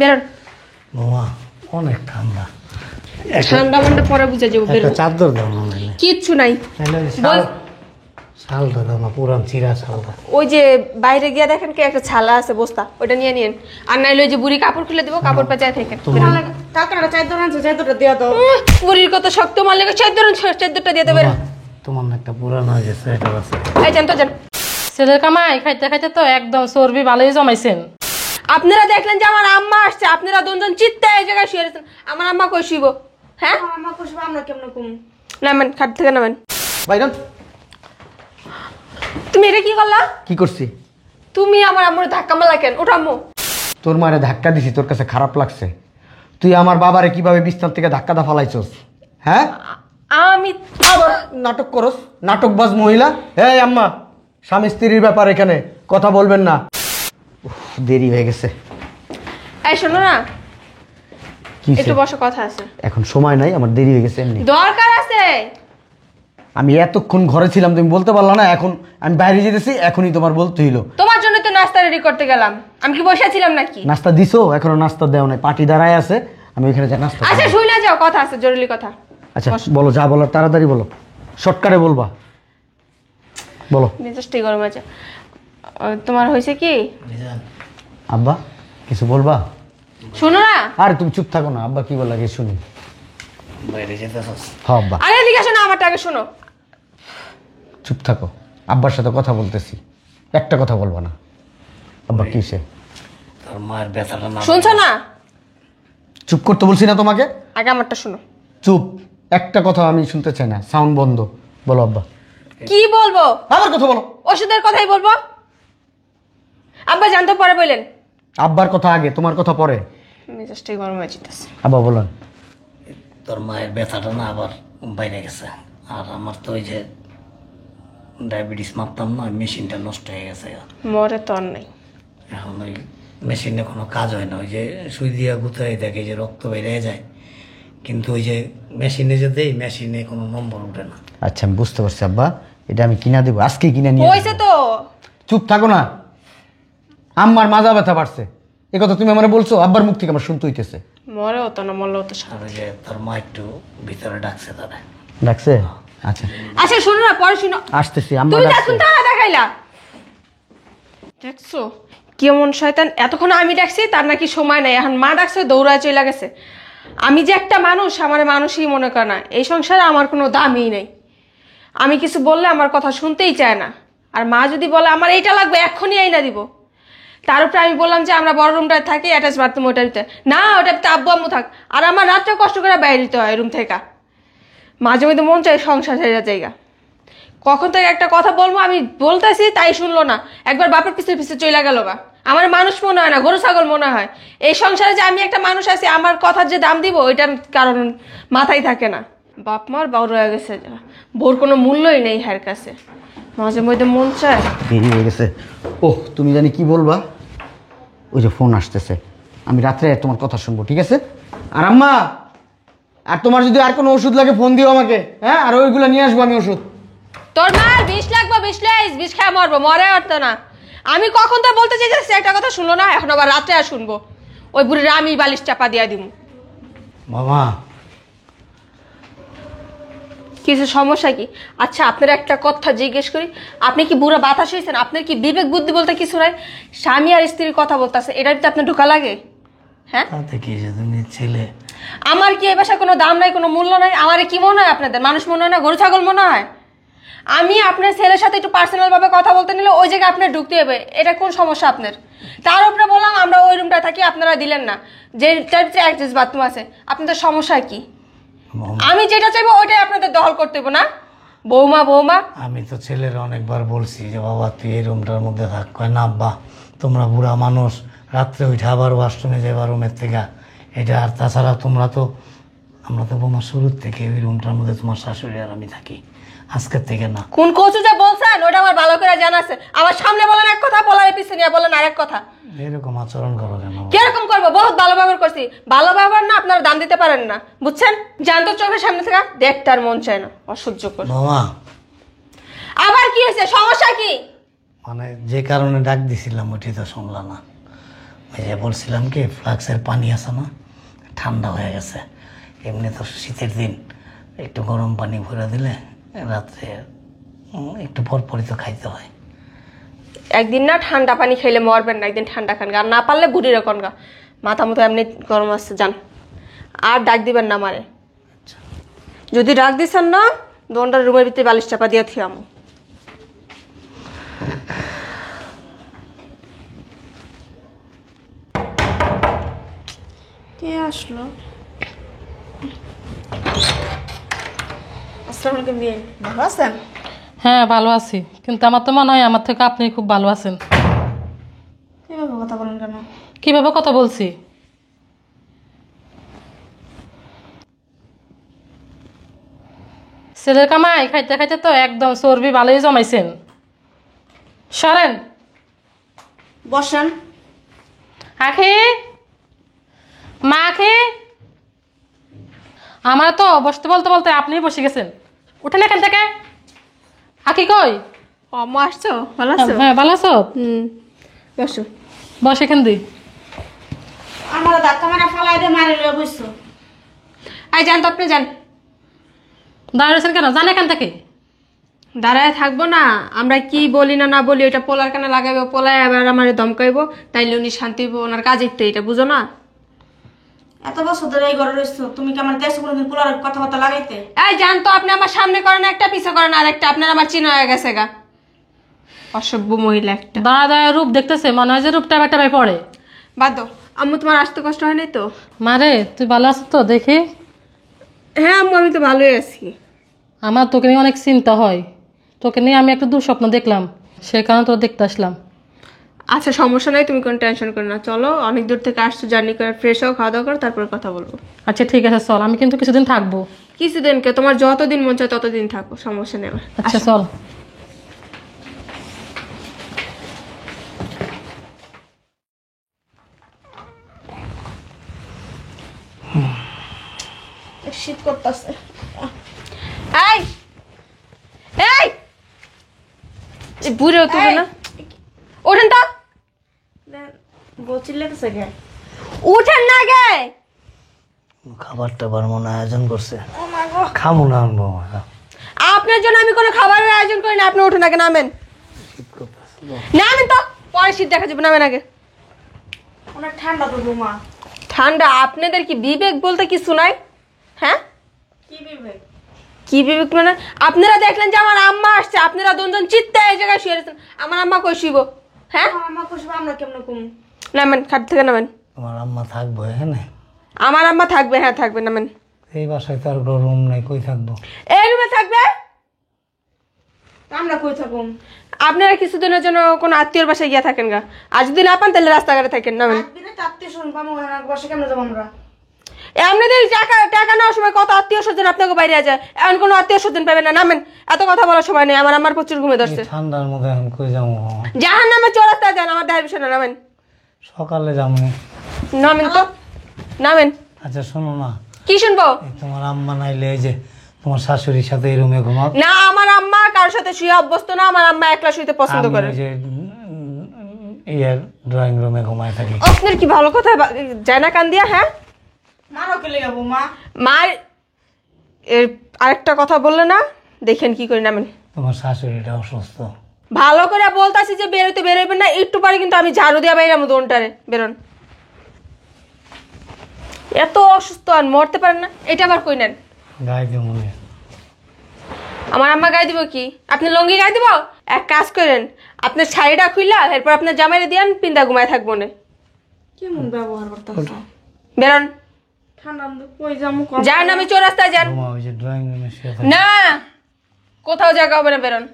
বেরোন। মামা অনেক ঠান্ডা। ঠান্ডা মান্ডা পরে বুঝে যাবো। একটা চাদর দাও না নাইলে। কিচ্ছু নাই। বল শালটা দাও না, পুরান চিরা শালটা। ওই যে বাইরে গিয়ে দেখেন কি একটা ছালা আছে বস্তা, ওটা নিয়ে নিন। আর নাইলে ওই যে বুড়ি কাপড় খুলে দেবো, কাপড় পেঁচায় থেকে। টাকাটা চাইতো না, চাইতোটা দিয়ে দাও। বুড়ির কত শক্ত মারলে চোদ্দটা দিয়ে দেবে। তোমার না একটা পুরান হয়ে গেছে, এটা আছে। এই যান তো যান। ছেলের কামাই খাইতে খাইতে তো একদম চর্বি ভালোই জমাইছেন। আপনারা দেখলেন যে আমার আম্মা আসছে, আপনারা দুজন চিত্তে এই জায়গায় শুয়ে রয়েছেন। আমার আম্মা কই শুইব? হ্যাঁ আমার খুশি আমরা কেমন কম নামেন, খাট থেকে নামেন। বাইরন তুমি এটা কি করলা? কি করছি? তুমি আমার আম্মুর ধাক্কা মারলা কেন? ওটা আম্মু। তোর মারে ধাক্কা দিছি, তোর কাছে খারাপ লাগছে? তুই আমার বাবারে কিভাবে বিছনার থেকে ধাক্কা দা ফালাইছস? হ্যাঁ আমি আবার নাটক করস, নাটকবাজ মহিলা। এই আম্মা, স্বামী স্ত্রীর ব্যাপার, এখানে কথা বলবেন না। উফ, দেরি হয়ে গেছে। এই শোনো না, কি একটু বসো, কথা আছে। এখন সময় নাই, আমার দেরি হয়ে গেছে। এমনি দরকার আছে। আমি এতক্ষণ ঘরে ছিলাম, তুমি বলতে পারলা না? এখন আমি বাইরে যেতেছি, এখনই তোমার বলতে হইলো। তোমার জন্য তো নাস্তা রেডি করতে গেলাম, আমি কি বসে ছিলাম নাকি? নাস্তা দিছো? এখনো নাস্তা দেও নাই, পার্টি দাঁড়ায় আছে, আমি ওইখানে যা নাস্তা আচ্ছা করবো। শুই না, যাও, কথা আছে, জরুরি কথা। আচ্ছা বলো, যা বলার তাড়াতাড়ি বলো, শর্টকাটে বলবা, বলো। মেজাজটাই গরম আছে। তোমার হয়েছে কি? আব্বা কিছু বলবা? শোনো না। আরে তুমি চুপ থাকো না, আব্বা কি বল লাগে শুনি। বাইরে যেতেছস? হ্যাঁ আব্বা। আরে এদিকে শোনো, আমারটা আগে শোনো। চুপ থাকো, আব্বার সাথে কথা বলতেছি, একটা কথা বলবা না। আব্বা কিসে? তোর মায়ের ব্যথাটা না শুনছো না? চুপ করতে বলছি না তোমাকে? আগে আমারটা শোনো। চুপ, একটা কথা আমি শুনতে চাই না, সাউন্ড বন্ধ। বলো আব্বা। কি বলবো? আবার কথা বলো। ওষুধের কথাই বলবো। আব্বা জানতে পরে বললেন। আব্বার কথা আগে, তোমার কথা পরে। মেজাজটাই গরম হয়ে যেতেছে। আব্বা বলেন। তোর মায়ের ব্যথাটা না আবার বাইরে গেছে। আর আমার তো ওই যে ডায়াবেটিস মাপতাম না, ওই মেশিনটা নষ্ট হয়ে গেছে। মরে তো আর নাই। এখন ওই মেশিনে কোনো কাজ হয় না, ওই যে সুই দিয়া গুতাই দেখে যে রক্ত বেড়ে যায়, কিন্তু ওই যে মেশিনে যে দেই, মেশিনে কোনো নম্বর উঠে না। আচ্ছা আমি বুঝতে পারছি আব্বা, এটা আমি কিনা দেবো, আজকে কিনা নিয়ে হয়েছে তো। চুপ থাকো না, আম্মার মাজা ব্যথা বাড়ছে, এ কথা তুমি আমার বলছো? আব্বার মুখ থেকে আমার শুনতে হইতেছে। মরে হতো না, মরলে হতো। আর ওই যে তোর মা একটু ভিতরে ডাকছে তারা। ডাকছে? আচ্ছা আচ্ছা শোনো না, পরে শোনো। আসতেছি, আম্মা তুমি ডাকছে। দেখুন তারা দেখাইলা। দেখছো কেমন শয়তান? এতক্ষণ আমি ডাকছি, তার নাকি সময় নাই, এখন মা ডাকছে, দৌড়ায় চলে গেছে। আমি যে একটা মানুষ, আমার মানুষই মনে করে না। এই সংসারে আমার কোনো দামই নেই। আমি কিছু বললে আমার কথা শুনতেই চায় না। আর মা যদি বলে আমার এইটা লাগবে, এক্ষুনি আইনা দিব। তার উপরে আমি বললাম যে আমরা বড় রুমটায় থাকি, অ্যাটাচ বাথরুম ওটাতে না, ওটাতে আব্বু আম্মু থাক। আর আমার রাত্রে কষ্ট করে বাইরে দিতে হয় রুম থেকে। মাঝে মধ্যে মন চাই সংসার ছেড়ে জায়গা। কখন থেকে একটা কথা বলবো, আমি বলতেছি তাই শুনলো না, একবার বাপের পিছিয়ে পিছিয়ে চলে গেল। বা আমার মানুষ মনে হয় না, গরু ছাগল মনে হয়। এই সংসারে যে আমি একটা মানুষ আছি, আমার কথার যে দাম দিব ওইটার কারণ মাথায় থাকে না। বাপ মার বড় হয়ে গেছে, বোর কোনো মূল্যই নেই হ্যার কাছে। মাঝে মধ্যে মন চায়। দেরি হয়ে গেছে। ওহ তুমি জানি কি বলবা, ওই যে ফোন আসতেছে, আমি রাত্রে তোমার কথা শুনবো, ঠিক আছে? আর আম্মা, আর তোমার যদি আর কোনো ওষুধ লাগে ফোন দিও আমাকে, হ্যাঁ? আর ওইগুলো নিয়ে আসবো আমি ওষুধ। তোর মার বিষ লাগবে, বিষ খায় মরবো, মরে হতো না। আমি কখন তো বলতে চাইছি, একটা কথা শুনলো না, এখন আবার রাত্রে আর শুনবো। ওই বুড়ির আমি বালিশ চাপা দিয়া দিব। মামা কিছু সমস্যা কি? আচ্ছা আপনার একটা কথা জিজ্ঞেস করি, আপনি কি বুড়া বাতাস হয়েছেন? আপনার কি বিবেক বুদ্ধি বলতে কিছু নাই? স্বামী আর স্ত্রীর কথা বলতেছে, এটার ভিতরে আপনার ঢোকা লাগে? হ্যাঁ তাতে কি যে তুমি ছেলে? আমার কি এই বাসায় কোনো দাম নাই, কোনো মূল্য নাই? আমার কি মনে হয় আপনাদের? মানুষ মনে হয় না, গরু ছাগল মনে হয়? আমি আপনার ছেলের সাথে একটু পার্সোনাল ভাবে কথা বলতে নিলে ওই জায়গায় আপনার ঢুকতে হবে, এটা কোন সমস্যা আপনার? তার উপরে বললাম আমরা ওই রুমটা থাকি, আপনারা দিলেন না, যেটার ভিতরে অ্যাটাচ বাথরুম আছে। আপনাদের সমস্যা কি? আমি যেটা চাইবো ওইটাই আপনাদের দখল করতে হবে না? বৌমা বৌমা আমি তো ছেলের অনেকবার বলছি যে বাবা তুই এই রুমটার মধ্যে থাক। কয় না আব্বা, তোমরা বুড়া মানুষ, রাত্রে উঠে আবার ওয়াশরুমে যাবা রুমের থেকে, এটা। আর তাছাড়া তোমরা তো, আমরা তো বোমা শুরুর থেকে ওই রুমটার মধ্যে তোমার শাশুড়ি আর আমি থাকি, আজকের থেকে না। কোন কচু যে বলছেন ওটা আমার ভালো করে জানা আছে। আমার সামনে বলেন এক কথা, বলার পিছনে নিয়ে বলেন আরেক কথা। এরকম আচরণ করো কেন? কিরকম করবো? বহুত ভালো ব্যবহার করছি। ভালো ব্যবহার না আপনারা দাম দিতে পারেন না, বুঝছেন? জানতো চোখের সামনে থেকে দেখতে আর মন চায় না, অসহ্য করে। মামা আবার কি হয়েছে? সমস্যা কি? মানে যে কারণে ডাক দিছিলাম ওটি তো শুনলা না। ওই যে বলছিলাম কি ফ্লাক্সের পানি আছে না, ঠান্ডা হয়ে গেছে। এমনি তো শীতের দিন একটু গরম পানি ভরে দিলে রাত্রে একটু পরপরই তো খাইতে হয়। একদিন না ঠান্ডা পানি খাইলে মরবেন না, একদিন ঠান্ডা খান গা, আর না পারলে বুড়ির এখন গা, মাথা মতো এমনি গরম আসছে, যান। আর ডাক দিবেন না আমারে, যদি ডাক দিছেন না দোনটার রুমের ভিতরে বালিশ চাপা দিয়ে থিয়াম। কে আসলো? আসসালামু আলাইকুম বিয়ে, ভালো আছেন? হ্যাঁ ভালো আছি, কিন্তু আমার তো মনে হয় আমার থেকে আপনি খুব ভালো আছেন। কিভাবে কথা বলেন কেন? কিভাবে কথা বলছি? ছেলের কামাই খাইতে খাইতে তো একদম চর্বি ভালোই জমাইছেন। সরেন। বসেন। আখি, মা আখি। আমার তো বসতে বলতে বলতে আপনি বসে গেছেন, উঠেন এখান থেকে। আখি কই? অম্মা আসছো? ভালো আছো? হ্যাঁ ভালো আছো? বসো। বস এখান দি। আমার ধাক্কা মারা ফালাই দিয়ে মারি লয়ে বসছো। আই যান তো, আপনি যান। দাঁড়িয়েছেন কেন? জান এখান থেকে। দাঁড়ায় থাকবো না, আমরা কি বলি না না বলি ওইটা পোলার কানে লাগাইবো, পোলায় আবার আমার ধমকাইবো, তাইলে উনি শান্তি হইব, ওনার কাজের তো এটা, বুঝো না? এত বছর ধরে এই ঘরে রইছো, তুমি কি আমার দেশে কোনোদিন পোলার কথাবার্তা লাগাইতে? এই যান তো, আপনি আমার সামনে করেন একটা, পিছে করেন আর একটা, আপনার আমার চিনা হয়ে গেছে গা, অসভ্য মহিলা একটা। দাঁড়া দাঁড়া রূপ দেখতেছে, মনে হয় যে রূপটা একটা ভাই পড়ে। বাদ দাও আম্মু, তোমার আসতে কষ্ট হয় নাই তো? মারে তুই ভালো আছিস তো? দেখি। হ্যাঁ আম্মু, আমি তো ভালোই আছি। আমার তোকে নিয়ে অনেক চিন্তা হয়, তোকে নিয়ে আমি একটা দুঃস্বপ্ন দেখলাম, সেই কারণে তোর দেখতে আসলাম। আচ্ছা সমস্যা নাই, তুমি কোনো টেনশন করো না, চলো অনেক দূর থেকে আসছো, জার্নি করে ফ্রেশ হও, খাওয়া দাওয়া করো, তারপর কথা বলবো। আচ্ছা ঠিক আছে চল, আমি কিন্তু কিছুদিন থাকবো। কিছুদিন কে, তোমার যতদিন মন চায় ততদিন থাকো, সমস্যা নেই আমার। আচ্ছা চল। শীত করতেছে। এই এই এই বুড়ো তুমি না, ওঠেন তো, বলছিল তো কে? উঠেন না গে। খাবার টাবার মনে হয় আয়োজন করছে, খাবো না আমি বাবা। আপনার জন্য আমি কোনো খাবারের আয়োজন করি না, আপনি উঠুন আগে, নামেন। নামেন তো, পরে শীত দেখা যাবে, নামেন আগে। অনেক ঠান্ডা তো বৌমা। ঠান্ডা? আপনাদের কি বিবেক বলতে কিছু নাই? হ্যাঁ কি বিবেক? কি বিবেক মানে? আপনারা দেখলেন যে আমার আম্মা আসছে, আপনারা দুজন চিত্তে এই জায়গায় শুয়ে রয়েছেন, আমার আম্মা কই শুইব? হ্যাঁ আমার খুশি, আমরা কেমন কম? নামেন, খাট থেকে নামেন। তোমার আম্মা থাকবো এখানে? আমার আম্মা থাকবে, হ্যাঁ থাকবে, নামেন। এই বাসায় তো আর রুম নাই, কই থাকবো? এই রুমে থাকবে। আমরা কই থাকুম? আপনারা কিছুদিনের জন্য কোনো আত্মীয়র বাসায় গিয়ে থাকেন গা, আর যদি না পান তাহলে রাস্তাঘাটে থাকেন, নামেন। একদিনে চারটে শুন পাবো, বসে কেমন যাবো আমরা? আপনাদের টাকা টাকা নেওয়ার সময় কত আত্মীয় স্বজন আপনাকে বাইরে যায়, এখন কোনো আত্মীয় স্বজন পাবেন না, নামেন। এত কথা বলার সময় নেই আমার, আমার প্রচুর ঘুমে ধরছে। এই ঠান্ডার মধ্যে এখন কই যাবো? জাহান নামে চৌরাস্তা যান, আমার দেহের বিষয় না, নামেন। সকালে যাবো। নামেন তো, নামেন। আচ্ছা শোনো না, কি শুনবো? এই তোমার আম্মা নাইলে এই যে তোমার শাশুড়ির সাথে এই রুমে ঘুমাও। না, আমার আম্মা কারোর সাথে শুয়ে অভ্যস্ত না, আমার আম্মা একলা শুইতে পছন্দ আমি করে। ওই যে ইয়ার ড্রয়িং রুমে ঘুমায় থাকি। আপনার কি ভালো কথা যায় না কান দিয়া? হ্যাঁ মারো কে লেগে বৌমা? মার এর আরেকটা কথা বললে না, দেখেন কি করি, নামেন। তোমার শাশুড়িটা অসুস্থ। ভালো করে বলতাছি যে বেরোতে বেরোবেন না, একটু পরে কিন্তু আমি ঝাড়ু দিয়া বাইরে মতো ওনটারে বেরোন। এত অসুস্থ আর মরতে পারেন না, এটা আবার কই নেন? গায়ে দিয়ে মনে আমার আম্মা গায়ে দিব কি? আপনি লঙ্গি গায়ে দিব? এক কাজ করেন, আপনার শাড়িটা খুইলা এরপর আপনার জামাইরে দিয়ান, পিন্দা ঘুমায় থাকবো না। কেমন ব্যবহার করতেছ? বেরোন। ঠান্ডা কই যাবো? যান, আমি চৌরাস্তায় যান। ঘুমা, ওই যে ড্রয়িং রুমে শুয়ে থাকি। না, কোথাও জায়গা হবে না, বেরোন।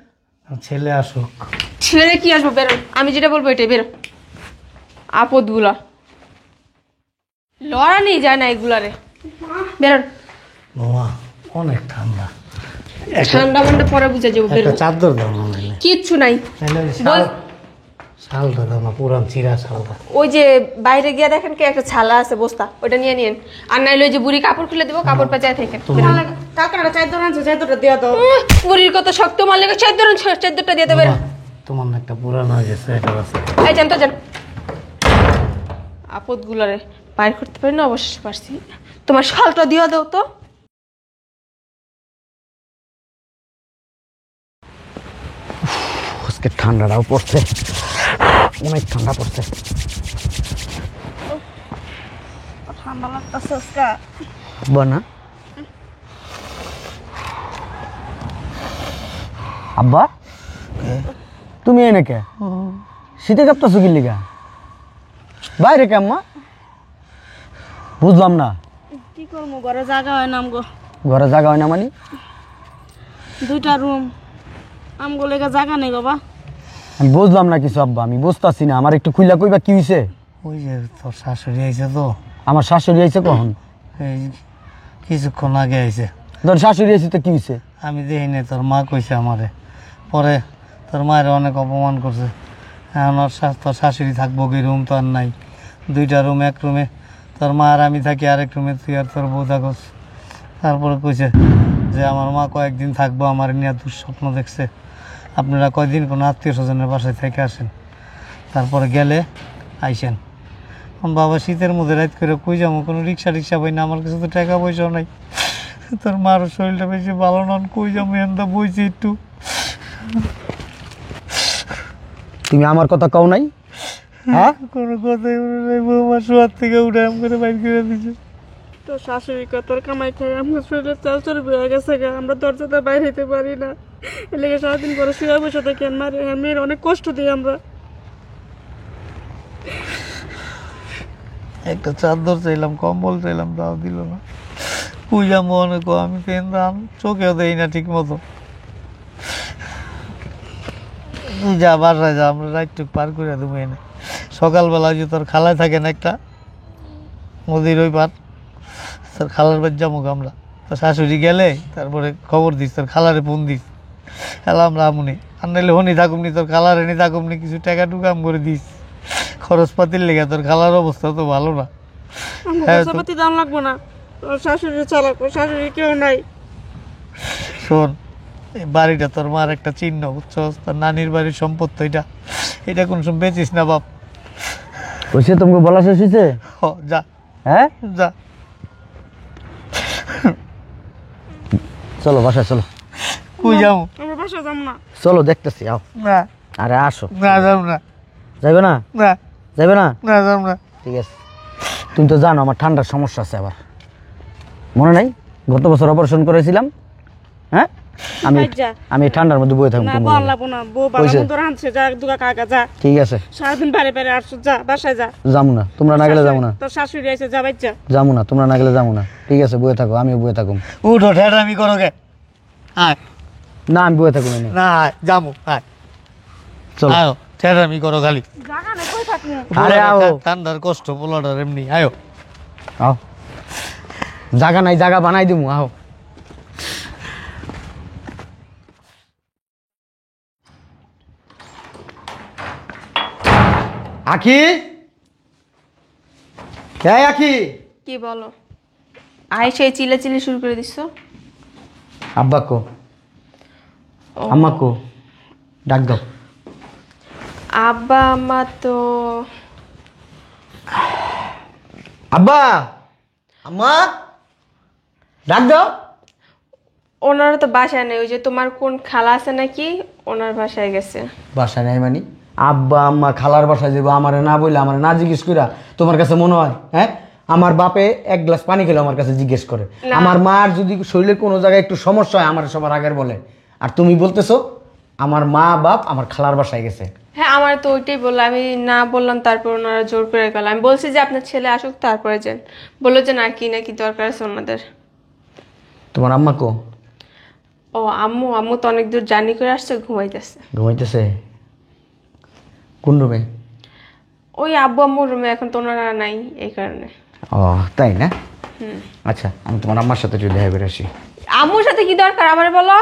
ছেলে আসুক। ছেড়ে কি আসবো, বেরোন। আমি যেটা বলবো এটাই, বেরো। আপদগুলা লড়া নেই যায় না এগুলারে, বেরোন। বাবা অনেক ঠান্ডা, ঠান্ডা মান্ডা পরে বুঝে যাবো, একটা বেরোন। চাদর দাও না নাইলে। কিচ্ছু নাই। নাইলে ওই বল- শালটা দাও না, পুরান চিরা শালটা। ওই যে বাইরে গিয়া দেখেন কি একটা ছালা আছে বস্তা, ওটা নিয়ে নিন। আর নাইলে ওই যে বুড়ি কাপড় খুলে দেবো, কাপড় পেঁচায় থাকেন। কালকে চাইদর আনছো, চাইদরটা দিয়া দাও। বুড়ির কত শক্ত মাল লেগে চোদ্দটা দিয়ে দেবেন। বাবা, তোমার না একটা পুরান হয়ে গেছে, এটা আছে। এই যান তো যান। আপদগুলারে বাইর করতে পারি না, অবশেষে পারছি। তোমার শালটা দিয়া দাও তো। আজকে ঠান্ডাটাও পড়ছে, অনেক ঠান্ডা পড়ছে। ঠান্ডা লাগতেছে আজকে। বনা আব্বা, তুমি এনে কে শীতে কাঁপতেছো কি লিগা? বাইরে কে আম্মা? বুঝলাম না। কি করবো, ঘরে জায়গা হয় না আমগো। ঘরে জায়গা হয় না মানে? 2টা রুম, আমগো লেগে জায়গা নেই বাবা। আমি বুঝলাম না কিছু আব্বা, আমি বুঝতেছি না। আমার একটু খুইলা কইবা কি হয়েছে? ওই যে তোর শাশুড়ি আইছে তো, আমার শাশুড়ি আইছে কখন? এই কিছুক্ষণ আগে আইছে। তোর শাশুড়ি আইছে তো কি হয়েছে? আমি দেখি নাই, তোর মা কইছে আমারে। পরে তোর মায়ের অনেক অপমান করছে। এখন তোর শাশুড়ি থাকবো কি, রুম তো আর নাই। 2টা রুম, এক রুমে তোর মা আর আমি থাকি, আরেক রুমে তুই আর তোর বউ থাকস। তারপরে কইছে যে আমার মা কয়েকদিন থাকবো, আমার নিয়ে দুঃস্বপ্ন দেখছে, আপনারা কয়দিন কোনো আত্মীয় স্বজনের বাসায় থেকে আসেন, তারপরে গেলে আইসেন। বাবা শীতের মধ্যে রাত করে কই যাবো, কোনো রিক্সা টিক্সা পাই না, আমার কাছে তো টাকা পয়সাও নাই। তোর মার শরীরটা বেশি ভালো নন, কই যাবো, এনটা বইছি একটু। তুমি আমার কথা কও নাই? হ্যাঁ, কোনো কথাই বলে নাই, বৌমা শোয়ার থেকে উঠে আম করে বাইর করে দিছে। তোর শাশুড়ি তোর কামাই খাই আমার শরীরে চাল চর্বি হয়ে গেছে গা, আমরা দরজাতে বাইরে হইতে পারি না। এর লেগে সারাদিন পরে শুয়ে বসে থাকি। আমার মেয়ের অনেক কষ্ট দিই আমরা। একটা চাদর চাইলাম, কম্বল চাইলাম, তাও দিল না। পূজা মনে কো আমি পেন দাম চোখেও দেই না ঠিক মতো। তুই যা বাসায় যা, আমরা রাতটুক পার করে দেবো এনে। সকালবেলা যে তোর খালায় থাকেন একটা নদীর ওই পার, তোর খালার বাড়ি যাবো আমরা। তোর শাশুড়ি গেলে তারপরে খবর দিস, তোর খালারে ফোন দিস, খেলা আমরা আমুনি। আর নাইলে হনি থাকুমনি, তোর খালারে নি থাকুমনি, কিছু টাকা টুকাম করে দিস খরচপাতির লেগে। তোর খালার অবস্থা তো ভালো না। হ্যাঁ তো। খরচাপাতি দাম লাগবো না, তোর শাশুড়ি চালাক, ওর শাশুড়ি কেউ নাই। শোন, এই বাড়িটা তোর মার একটা চিহ্ন, বুঝছস? তোর নানির বাড়ির সম্পত্তি এটা, এটা কোন সময় বেচিস না বাপ। কইছে তোমাকে বলা শেষ হয়েছে? হ যা, হ্যাঁ যা। চলো বাসায় চলো। কই যাবো? আমরা বাসা যাম না। চলো দেখতেছি, আও। না, আরে আসো। না যাবো না, যাইবে না? না, যাইবে না? না যাবো না। ঠিক আছে। তুমি তো জানো আমার ঠান্ডার সমস্যা আছে আবার, মনে নাই? গত বছর অপারেশন করেছিলাম। হ্যাঁ, আমি আচ্ছা। আমি এই ঠান্ডার মধ্যে বয়ে থাকবো। না তুমি বল বলবে। লাগবো না, বউ বাবা কইছে? মন্দ রাঁধছে, যা দুগা কাকা যা। ঠিক আছে, সারাদিন বাইরে বাইরে আসছো, যা বাসায় যা। যাবো না, তোমরা না গেলে যাবো না। তোর শাশুড়ি আছে, যা বাচ্চা। যাবো না, তোমরা না গেলে যাবো না। ঠিক আছে, বয়ে থাকো, আমিও বয়ে থাকুম। উঠো, ঠেটামি করো গে। আয় না, আমি বয়ে থাকুম এনে। না, আয় যাবো, আয় চলো। আয়ো, ঠেটামি করো খালি। জাগা নেই, কই থাকবো? আরে আও। ঠান্ডার কষ্ট পোলাটার এমনি, আয়ো। আও, জায়গা নাই, জায়গা বানাই দিমু, আও। আখি, হ্যাঁ আখি। কি বলো? আয় সেই চিল্লাচিল্লি শুরু করে দিছো। আব্বা কো, আম্মা কো, ডাক দাও। আব্বা আম্মা তো আব্বা, আম্মা, ডাক দাও। ওনারা তো বাসায় নেই, ওই যে তোমার কোন খালা আছে নাকি, ওনার বাসায় গেছে। বাসা নাই মানে? আব্বা আম্মা খালার বাসায় যাবো আমারে না বললে, আমারে না জিজ্ঞেস কইরা তোমার কাছে মনে হয়? হ্যাঁ, আমার বাপে এক গ্লাস পানি খেলে আমার কাছে জিজ্ঞেস করে। না। আমার মার যদি শরীরে কোনো জায়গায় একটু সমস্যা হয় আমার সবার আগের বলে। আর তুমি বলতেছো আমার মা বাপ আমার খালার বাসায় গেছে। হ্যাঁ, আমার তো ওইটাই বললো, আমি না বললাম, তারপর ওনারা জোর করে গেল। আমি বলছি যে আপনার ছেলে আসুক তারপরে যান, বললো যে না কি নাকি দরকার আছে ওনাদের। তোমার আম্মা কো? ও আম্মু, আম্মু তো অনেক দূর জার্নি করে আসছে, ঘুমাইতেছে। ঘুমাইতেছে? কোন রুমে? ওই আব্বু আম্মুর রুমে, এখন তো ওনারা নাই এই কারণে। ও তাই না? আচ্ছা, আমি তোমার আম্মার সাথে একটু দেখা করে আসি। আম্মুর সাথে কি দরকার আমারে বলো?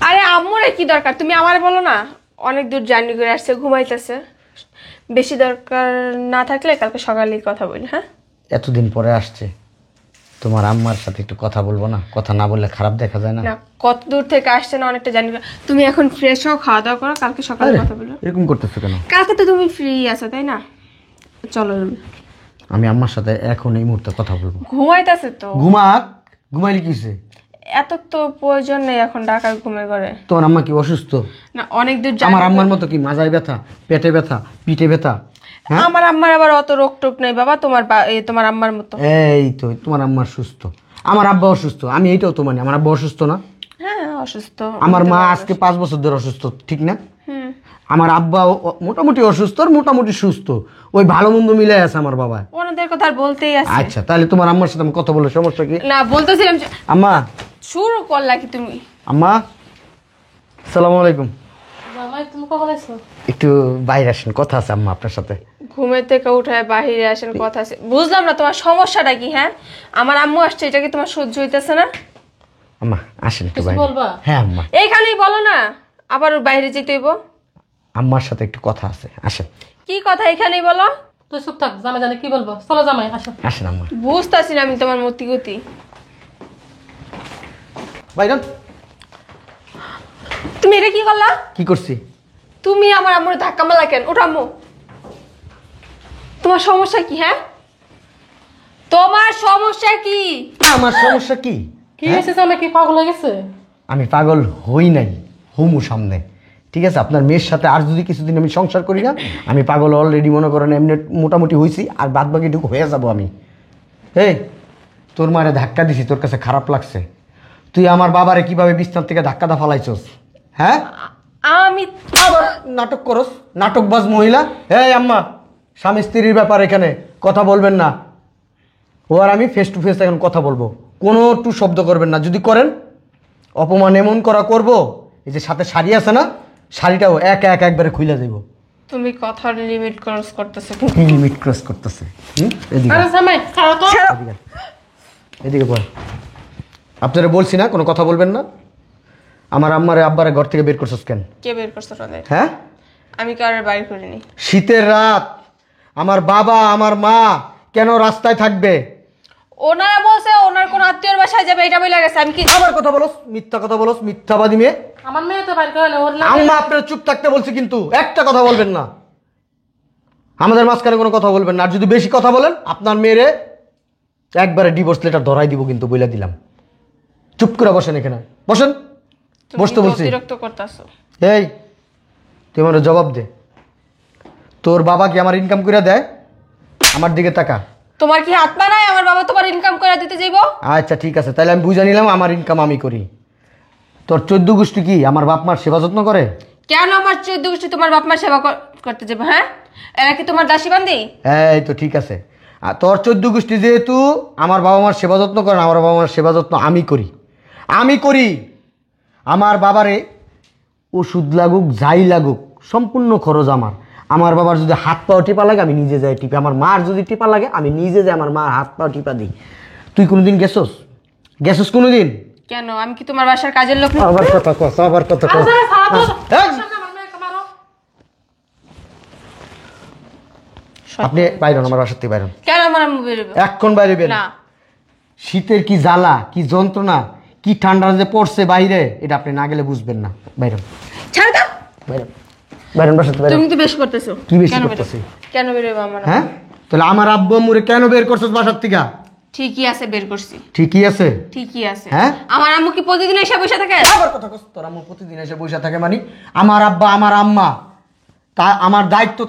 আরে আম্মুরে কি দরকার তুমি আমারে বলো না। অনেক দূর জার্নি করে আসছে, ঘুমাইতেছে। বেশি দরকার না থাকলে কালকে সকালেই কথা বলি। হ্যাঁ, এতদিন পরে আসছে, তোমার আম্মার সাথে একটু কথা বলবো না? কথা না বললে খারাপ দেখা যায় না? না কত দূর থেকে আসছে না, অনেকটা জানি। তুমি এখন ফ্রেশ হও, খাওয়া দাওয়া করো, কালকে সকালে কথা বলো। এরকম করতেছো কেন? কালকে তো তুমি ফ্রি আছো তাই না? চলো আমি আম্মার সাথে এখন এই মুহূর্তে কথা বলবো। ঘুমাইতেছে তো। ঘুমাইলে কিছে? এত তো প্রয়োজন নেই এখন ঢাকায় ঘুমের ঘরে। তোমার আম্মা কি অসুস্থ? না অনেক দূর আমার আম্মার মতো কি মাজায় ব্যথা, পেটে ব্যথা, পিঠে ব্যথা? হ্যাঁ? আমার আম্মার আবার অত রোগ টোক নেই বাবা, তোমার আম্মার মতো। এই তো তোমার আম্মার সুস্থ, আমার আব্বা অসুস্থ। আমি এইটাও তো মানি, আমার আব্বা অসুস্থ না? হ্যাঁ অসুস্থ। আমার মা আজকে 5 বছর ধরে অসুস্থ, ঠিক না? আমার আব্বা মোটামুটি অসুস্থ আর মোটামুটি সুস্থ, ওই ভালো মন্দ মিলে আছে আমার বাবা। ওনাদের কথা আর বলতেই আছে। আচ্ছা তাহলে তোমার আম্মার সাথে আমি কথা বলে সমস্যা কি? না বলতেছিলাম আম্মা। শুরু করলা কি তুমি? আম্মা আসসালামু আলাইকুম। জামাই তুমি কখন এসো? একটু বাইরে আসেন, কথা আছে আম্মা আপনার সাথে। ঘুমের থেকে উঠায় বাহিরে আসেন, কথা আছে। বুঝলাম না তোমার সমস্যাটা কি। হ্যাঁ আমার আম্মু আসছে, এটা কি তোমার সহ্য হইতেছে না? আম্মা আসেন একটু কিছু বাইরে। বলবা? হ্যাঁ আম্মা। এইখানেই বলো না, আবার বাইরে যেতে হইব। আম্মার সাথে একটু কথা আছে, আসেন। কি কথা এখানেই বলো? তুই চুপ থাক, জামাই জানে কি বলবো। চলো জামাই আসো। আসেন আম্মা। বুঝতেছি না আমি তোমার মতি গতি। বাইরন। তুমি এটা কি করলা? কি করছি? তুমি আমার আম্মুর ধাক্কা মারলা কেন? ওটা আম্মু, তোমার সমস্যা কি? হ্যাঁ তোমার সমস্যা কি? আমার সমস্যা কি? কি হয়েছে জামাই, কি পাগল হয়ে গেছে? আমি পাগল হই নাই, হুমু সামনে, ঠিক আছে? আপনার মেয়ের সাথে আর যদি কিছুদিন আমি সংসার করি না, আমি পাগল অলরেডি মনে করেন এমনি মোটামুটি হয়েছি, আর বাদ বাকিটুকু হয়ে যাব আমি। এই তোর মারে ধাক্কা দিছি, তোর কাছে খারাপ লাগছে? তুই আমার বাবারে কিভাবে বিছনার থেকে ধাক্কা দা ফালাইছস? হ্যাঁ আমি আবার নাটক করস, নাটকবাজ মহিলা। এই আম্মা, স্বামী স্ত্রীর ব্যাপার, এখানে কথা বলবেন না। ও আর আমি ফেস টু ফেস এখন কথা বলবো, কোনো একটু শব্দ করবেন না। যদি করেন অপমান এমন করা করব, এই যে সাথে শাড়ি আছে না, শাড়িটাও একবারে খুইলা যাইব। তুমি কথার লিমিট ক্রস করতেছো। কি লিমিট ক্রস করতেছে? এদিকে আরে জামাই ছাড়ো তো। এদিকে, এদিকে বল। আপনারা বলছি না কোনো কথা বলবেন না। আমার আম্মারে আব্বারে ঘর থেকে বের করছস কেন? কে বের করছো তোদের? হ্যাঁ আমি কারোর বাইর করিনি। শীতের রাত, আমার বাবা আমার মা কেন রাস্তায় থাকবে? ওনারা বলছে ওনার কোন আত্মীয়র বাসায় যাবে, এটা বলে গেছে। আমি কি আবার কথা বলস, মিথ্যা কথা বলস, মিথ্যাবাদী মেয়ে। আমার মেয়ে তো বাইর করে না, ওর না। আম্মা আপনারা চুপ থাকতে বলছি, কিন্তু একটা কথা বলবেন না, আমাদের মাঝখানে কোনো কথা বলবেন না। আর যদি বেশি কথা বলেন আপনার মেয়েরে একবারে ডিভোর্স লেটার ধরাই দিব, কিন্তু বইলা দিলাম। চুপ করে বসেন, এখানে বসেন, বসতে বলছি। বিরক্ত করতেছো। এই তুই আমার জবাব দে, তোর বাবা কি আমার ইনকাম করে দেয়? আমার দিকে তাকা। তোমার কি হাত পা নাই? আমার বাবা তোমার ইনকাম করে দিতে যাইবো? আচ্ছা ঠিক আছে, তাহলে আমি বুঝে নিলাম আমার ইনকাম আমি করি। তোর 14 গোষ্ঠী কি আমার বাপ মার সেবা যত্ন করে? কেন আমার 14 গোষ্ঠী তোমার বাপ মার সেবা করতে যাবে? হ্যাঁ এরা কি তোমার দাসী বান্দি? এই তো ঠিক আছে। আর তোর 14 গোষ্ঠী যেহেতু আমার বাবা মার সেবা যত্ন করে না, আমার বাবা মার সেবা যত্ন আমি করি। আমার বাবারে ওষুধ লাগুক যাই লাগুক সম্পূর্ণ খরচ আমার। আমার বাবার যদি হাত পাও টিপা লাগে আমি নিজে যাই টিপে, আমার মার যদি টিপা লাগে আমি নিজে যাই আমার মার হাত পাও টিপা দিই। তুই কোনোদিন গেছস কোনোদিন? কেন আমি কি তোমার বাসার কাজের লোক না? আবার কথা কস, আবার কথা কস। আরে ছাড়ো তো। এই! আমার মেয়েকে মারো। আপনি বাইরন, আমার বাসার থেকে বাইরন, কেন আমার আম্মু বেরোবে? এক্ষণ বাইরে বের। না শীতের কি জ্বালা, কি যন্ত্রণা, কি ঠান্ডা যে পড়ছে বাইরে, এটা আপনি না গেলে বুঝবেন না। বাইরন, ছাড় দাও। বাইরন, বাইরন, বাসাতে বাইরন। তুমি তো বেশ করতেছো। কি বেশি কেন করতেছি? বেরোবে? কেন বেরোবে আমার? হ্যাঁ তাহলে আমার আব্বু আম্মুরে কেন বের করছস বাসার থেকে? ঠিকই আছে, বের করছি। ঠিকই আছে। ঠিকই আছে। হ্যাঁ? আমার আম্মু কি প্রতিদিন এসে বসে থাকে? আবার কথা কস, তোর আম্মু প্রতিদিন এসে বসে থাকে মানে? আমার আব্বা আমার আম্মা, তা আমার দায়িত্ব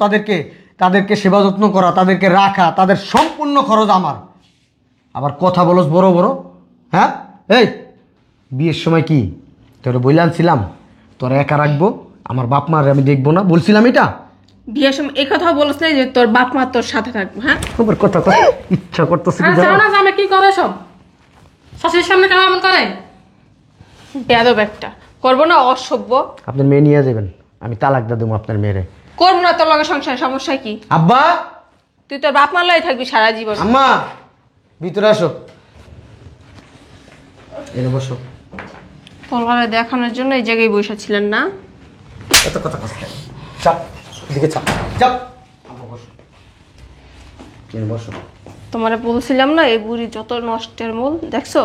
তাদেরকে সেবা যত্ন করা, তাদেরকে রাখা, তাদের সম্পূর্ণ খরচ আমার। আবার কথা বলস বড় বড়। হ্যাঁ এই বিয়ের সময় কি তোর বইলে আনছিলাম তোরা একা রাখবো, আমার বাপ মার আমি দেখবো না, বলছিলাম এটা? বিয়ের সময় এই কথা বলছ না যে তোর বাপ মা তোর সাথে থাকবে? হ্যাঁ খবর কথা কথা ইচ্ছা করতেছে কি আরে জানো? ছাড়ো না জামাই, কি করে সব? শাশুড়ির সামনে কেন এমন করে? বেয়াদব একটা। করবো না অসভ্য? আপনার মেয়ে নিয়ে যাবেন, আমি তালাক দিয়ে দেবো আপনার মেয়েরে। করবো না তোর লগে সংসার, সমস্যা কি? আব্বা, তুই তোর বাপ মার লগে থাকবি সারা জীবন। আম্মা ভিতরে আসো, এনে বসো। তোর ঘরে দেখানোর জন্য এই জায়গায় বসেছিলেন না? এত কথা কথা চাপ, এদিকে চাপ চাপ। আব্বা বসো, এনে বসো। তোমারে বলছিলাম না এই বুড়ি যত নষ্টের মূল, দেখছো?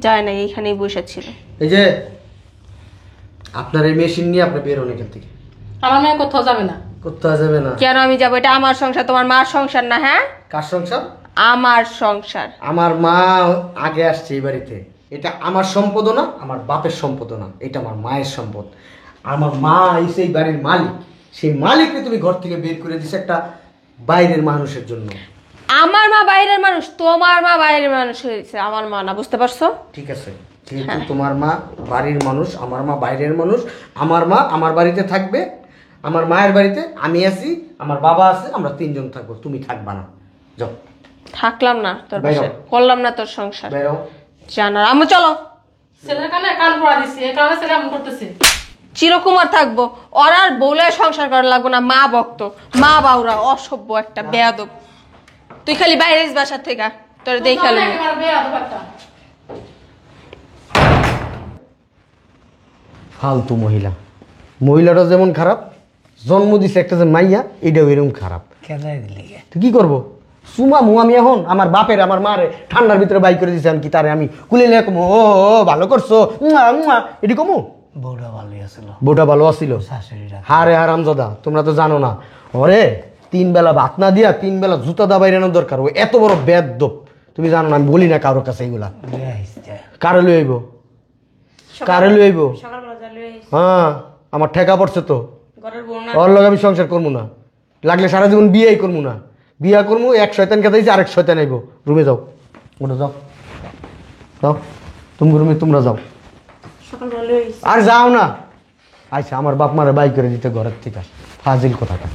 যায় না, এইখানেই বসেছিল। এই যে আপনার এই মেশিন নিয়ে আপনি বের হন এখান থেকে। আমার মেয়ে কোথাও যাবে না। করতে যাবে না। কেন আমি যাবো? এটা আমার সংসার, তোমার মার সংসার না। হ্যাঁ, কার সংসার? আমার সংসার। আমার মা আগে আসছে এই বাড়িতে। এটা আমার সম্পদও না, আমার বাপের সম্পদও না, এটা আমার মায়ের সম্পদ। আমার মা এসে এই বাড়ির মালিক। সেই মালিককে তুমি ঘর থেকে বের করে দিছো একটা বাইরের মানুষের জন্য। আমার মা বাইরের মানুষ, তোমার মা বাইরের মানুষ হয়েছে, আমার মা না। বুঝতে পারছো? ঠিক আছে, যেহেতু তোমার মা বাড়ির মানুষ, আমার মা বাইরের মানুষ, আমার মা আমার বাড়িতে থাকবে, আমার মায়ের বাড়িতে আমি আছি, আমার বাবা আছে, আমরা তিনজন থাকবো, তুমি থাকবা না। যাও। থাকলাম না তোর বাইরো। পাশে, করলাম না তোর সংসার। বেরো। জানার আমি চলো। ছেলের কানে কান পড়া দিছি, এই কারণে ছেলে এমন করতেছে। চিরকুমার থাকবো, ওর আর বউলে সংসার করা লাগবো না। মা ভক্ত, মা বাউরা, অসভ্য একটা বেয়াদব। তুই খালি বাইরে বাসার থেকে তোর দেখালো। একেবারে বেয়াদব একটা। ফালতু মহিলা। মহিলাটা যেমন খারাপ, জন্ম দিছে একটা যে মাইয়া, এটাও এরকম খারাপ। খেলাই দিলি কে? তো কি করবো? সুমা মু আমি এখন আমার বাপের আমার মারে ঠান্ডার ভিতরে বাই করে দিয়েছি, আমি কি তারে আমি কুলে নিয়ে কমু ও ভালো করছো এটি কমু? বউটা ভালোই আছিল, বউটা ভালো আসছিল। শাশুড়িরা হারে হারামজাদা, তোমরা তো জানো না ওরে 3 বেলা ভাত না দিয়া 3 বেলা জুতা দা বাইরানোর দরকার। ও এত বড় বেয়াদব, তুমি জানো না। আমি বলি না কারোর কাছে এগুলা। লইয়া আইসছে। কারে লই আইব? কারে লই আইব? সকালবেলা যা লই আইস। হ্যাঁ, আমার ঠেকা পড়ছে তো। ঘরের বউ না। ওর লগে আমি সংসার করবো না, লাগলে সারা জীবন বিয়েই করবো না। বিয়া করবো, এক শয়তান খেতে আরেক শয়তান আইব। রুমে যাও, ওটা যাও, যাও তুমি রুমে, তোমরা যাও। সকালবেলা লই আইস। আর যাও না। আচ্ছা, আমার বাপ মারে বাই করে দিতে ঘরের থেকে, ফাজিল কোথাকার।